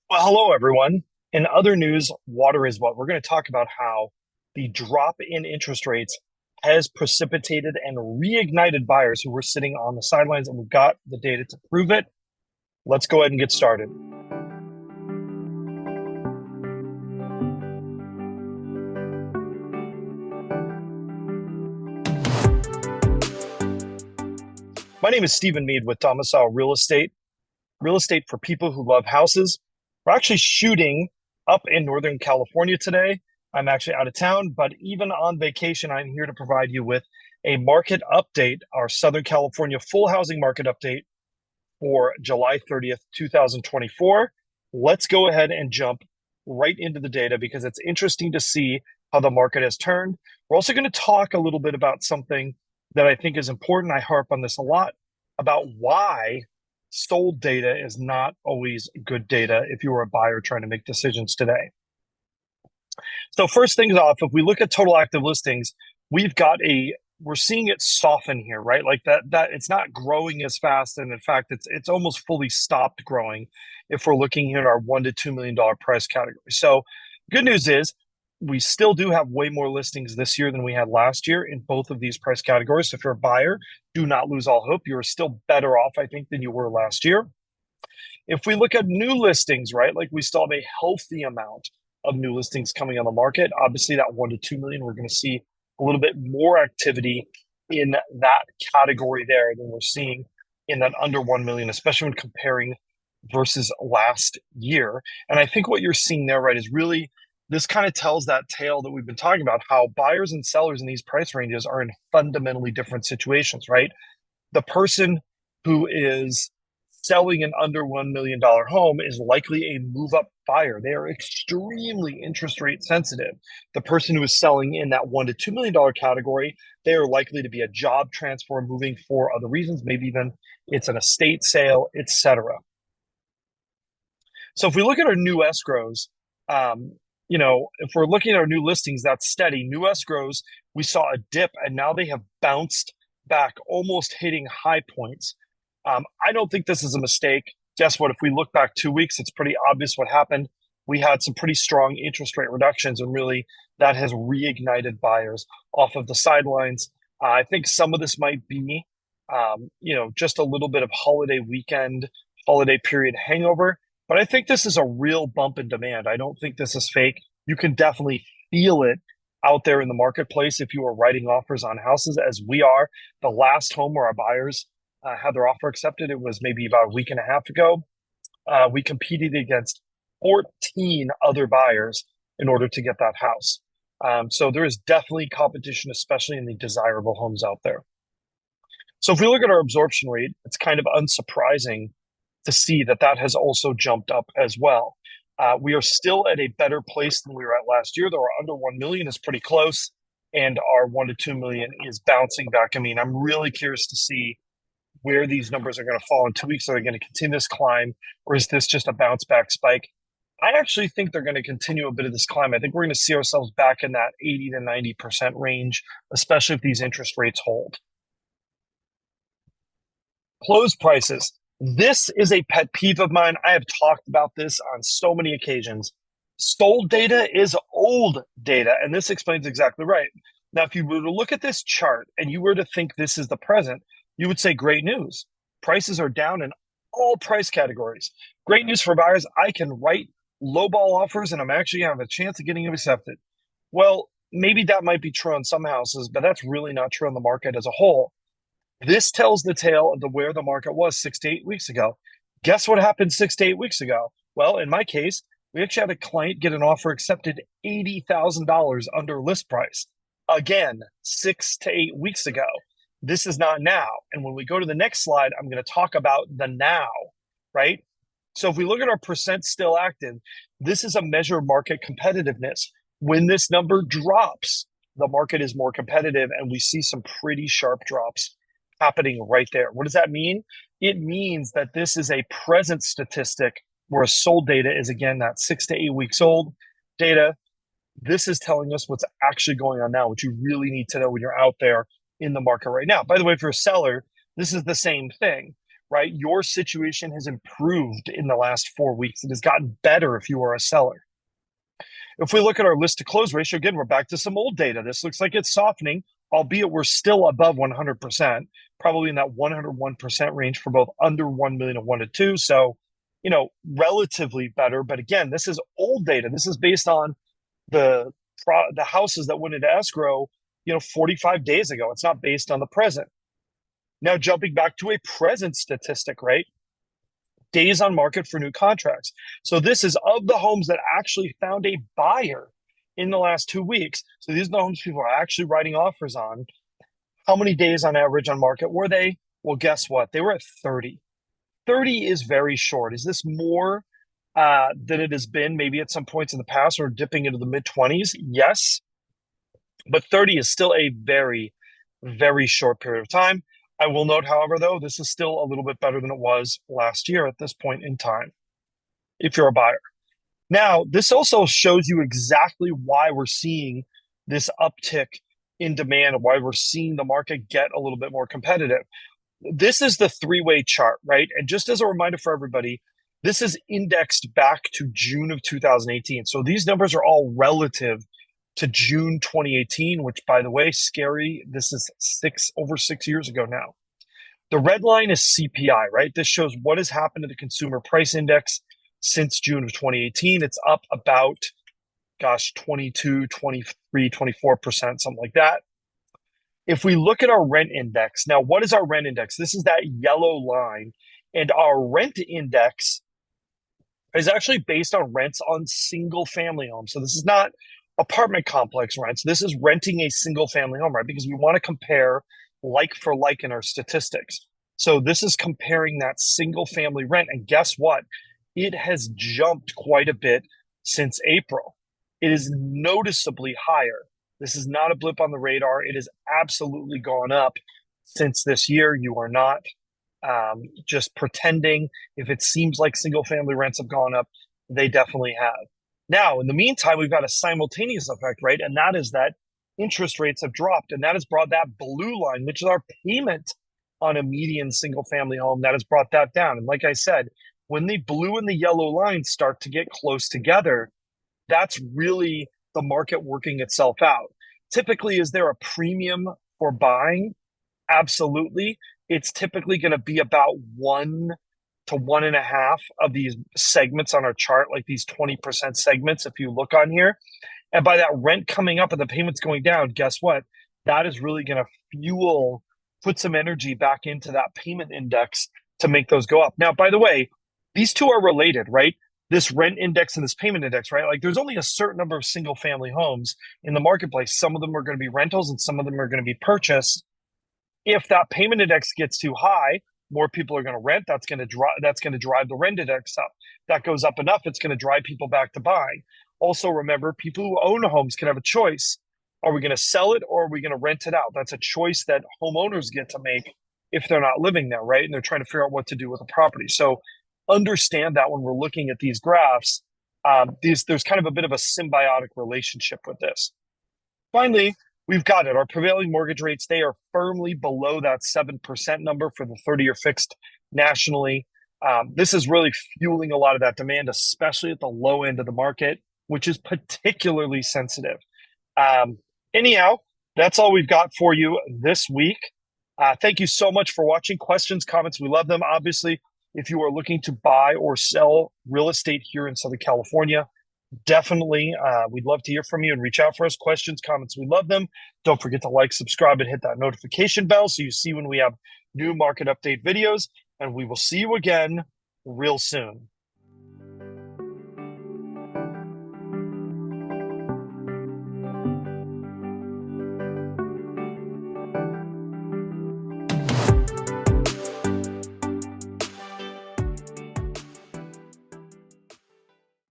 Well, hello, everyone. In other news, water is what we're going to talk about how the drop in interest rates has precipitated and reignited buyers who were sitting on the sidelines, and we've got the data to prove it. Let's go ahead and get started. My name is Stephen Meade with Domicile real estate for people who love houses. We're actually shooting up in Northern California today. I'm actually out of town, but even on vacation, I'm here to provide you with a market update, our Southern California full housing market update for July 30th, 2024. Let's go ahead and jump right into the data because it's interesting to see how the market has turned. We're also going to talk a little bit about something that I think is important. I harp on this a lot about why sold data is not always good data if you are a buyer trying to make decisions today. So first things off, if we look at total active listings, we're seeing it soften here, right? Like that it's not growing as fast, and in fact, it's almost fully stopped growing if we're looking here at our $1 to $2 million price category. So good news is we still do have way more listings this year than we had last year in both of these price categories. So if you're a buyer, do not lose all hope. You're still better off, I think, than you were last year. If we look at new listings, right, like we still have a healthy amount of new listings coming on the market. Obviously, that 1 to 2 million, we're going to see a little bit more activity in that category there than we're seeing in that under 1 million, especially when comparing versus last year. And I think what you're seeing there, right, is really this kind of tells that tale that we've been talking about, how buyers and sellers in these price ranges are in fundamentally different situations, right? The person who is selling an under $1 million home is likely a move up buyer. They are extremely interest rate sensitive. The person who is selling in that $1 to $2 million category, they are likely to be a job transfer, moving for other reasons. Maybe even it's an estate sale, etc. So if we look at our new escrows, if we're looking at our new listings, that's steady. New escrows, we saw a dip, and now they have bounced back, almost hitting high points. I don't think this is a mistake. Guess what? If we look back 2 weeks, it's pretty obvious what happened. We had some pretty strong interest rate reductions, and really that has reignited buyers off of the sidelines. I think some of this might be, just a little bit of holiday weekend, holiday period hangover. But I think this is a real bump in demand. I don't think this is fake. You can definitely feel it out there in the marketplace if you are writing offers on houses, as we are. The last home where our buyers had their offer accepted, it was maybe about a week and a half ago. We competed against 14 other buyers in order to get that house. So there is definitely competition, especially in the desirable homes out there. So if we look at our absorption rate, it's kind of unsurprising to see that that has also jumped up as well. We are still at a better place than we were at last year, though our under 1 million is pretty close, and our 1 to 2 million is bouncing back. I mean, I'm really curious to see where these numbers are going to fall in 2 weeks. Are they going to continue this climb, or is this just a bounce back spike? I actually think they're going to continue a bit of this climb. I think we're going to see ourselves back in that 80 to 90% range, especially if these interest rates hold. Close prices. This is a pet peeve of mine. I have talked about this on so many occasions. Sold data is old data, and this explains exactly right. Now, if you were to look at this chart and you were to think this is the present, you would say, great news. Prices are down in all price categories. Great news for buyers. I can write lowball offers and I'm actually going to have a chance of getting them accepted. Well, maybe that might be true on some houses, but that's really not true on the market as a whole. This tells the tale of where the market was 6 to 8 weeks ago. Guess what happened 6 to 8 weeks ago? Well, in my case, we actually had a client get an offer accepted $80,000 under list price. Again, 6 to 8 weeks ago. This is not now. And when we go to the next slide, I'm going to talk about the now, right? So if we look at our percent still active, this is a measure of market competitiveness. When this number drops, the market is more competitive, and we see some pretty sharp drops happening right there. What does that mean? It means that this is a present statistic, whereas sold data is, again, that 6 to 8 weeks old data. This is telling us what's actually going on now, which you really need to know when you're out there in the market right now. By the way, if you're a seller, this is the same thing. right? Your situation has improved in the last 4 weeks. It has gotten better if you are a seller. If we look at our list to close ratio, again, we're back to some old data. This looks like it's softening, albeit we're still above 100%, probably in that 101% range for both under 1 million and 1 to 2. So, relatively better. But again, this is old data. This is based on the houses that went into escrow, 45 days ago. It's not based on the present. Now, jumping back to a present statistic, right? Days on market for new contracts. So this is of the homes that actually found a buyer in the last 2 weeks. So these are the homes people are actually writing offers on. How many days on average on market were they? Well, guess what? They were at 30. 30 is very short. Is this more than it has been maybe at some points in the past or dipping into the mid-20s? Yes. But 30 is still a very, very short period of time. I will note, however, though, this is still a little bit better than it was last year at this point in time, if you're a buyer. Now, this also shows you exactly why we're seeing this uptick in demand and why we're seeing the market get a little bit more competitive. This is the three-way chart, right? And just as a reminder for everybody, this is indexed back to June of 2018. So these numbers are all relative to June 2018, which, by the way, scary. This is over 6 years ago now. The red line is CPI, right? This shows what has happened to the consumer price index since June of 2018. It's up about, 22, 23, 24%, something like that. If we look at our rent index, now what is our rent index? This is that yellow line. And our rent index is actually based on rents on single family homes. So this is not apartment complex rents. This is renting a single family home, right? Because we want to compare like for like in our statistics. So this is comparing that single family rent. And guess what? It has jumped quite a bit since April. It is noticeably higher. This is not a blip on the radar. It has absolutely gone up since this year. You are not just pretending. If it seems like single family rents have gone up, they definitely have. Now, in the meantime, we've got a simultaneous effect, right? And that is that interest rates have dropped. And that has brought that blue line, which is our payment on a median single family home, that has brought that down. And like I said, when the blue and the yellow lines start to get close together, that's really the market working itself out. Typically, is there a premium for buying? Absolutely. It's typically going to be about 1 to 1.5 of these segments on our chart, like these 20% segments, if you look on here. And by that rent coming up and the payments going down, guess what? That is really going to put some energy back into that payment index to make those go up. Now, by the way, these two are related, right? This rent index and this payment index, right? Like there's only a certain number of single family homes in the marketplace. Some of them are going to be rentals and some of them are going to be purchased. If that payment index gets too high, more people are going to rent. That's going to drive the rent index up. That goes up enough, it's going to drive people back to buying. Also, remember, people who own homes can have a choice. Are we going to sell it or are we going to rent it out? That's a choice that homeowners get to make if they're not living there, right? And they're trying to figure out what to do with the property. So understand that when we're looking at these graphs, there's kind of a bit of a symbiotic relationship with this. Finally, we've got it. Our prevailing mortgage rates, they are firmly below that 7% number for the 30-year fixed nationally. This is really fueling a lot of that demand, especially at the low end of the market, which is particularly sensitive. Anyhow, that's all we've got for you this week. Thank you so much for watching. Questions, comments, we love them. Obviously, if you are looking to buy or sell real estate here in Southern California, definitely, we'd love to hear from you and reach out for us. Questions, comments, we love them. Don't forget to like, subscribe, and hit that notification bell so you see when we have new market update videos. And we will see you again real soon.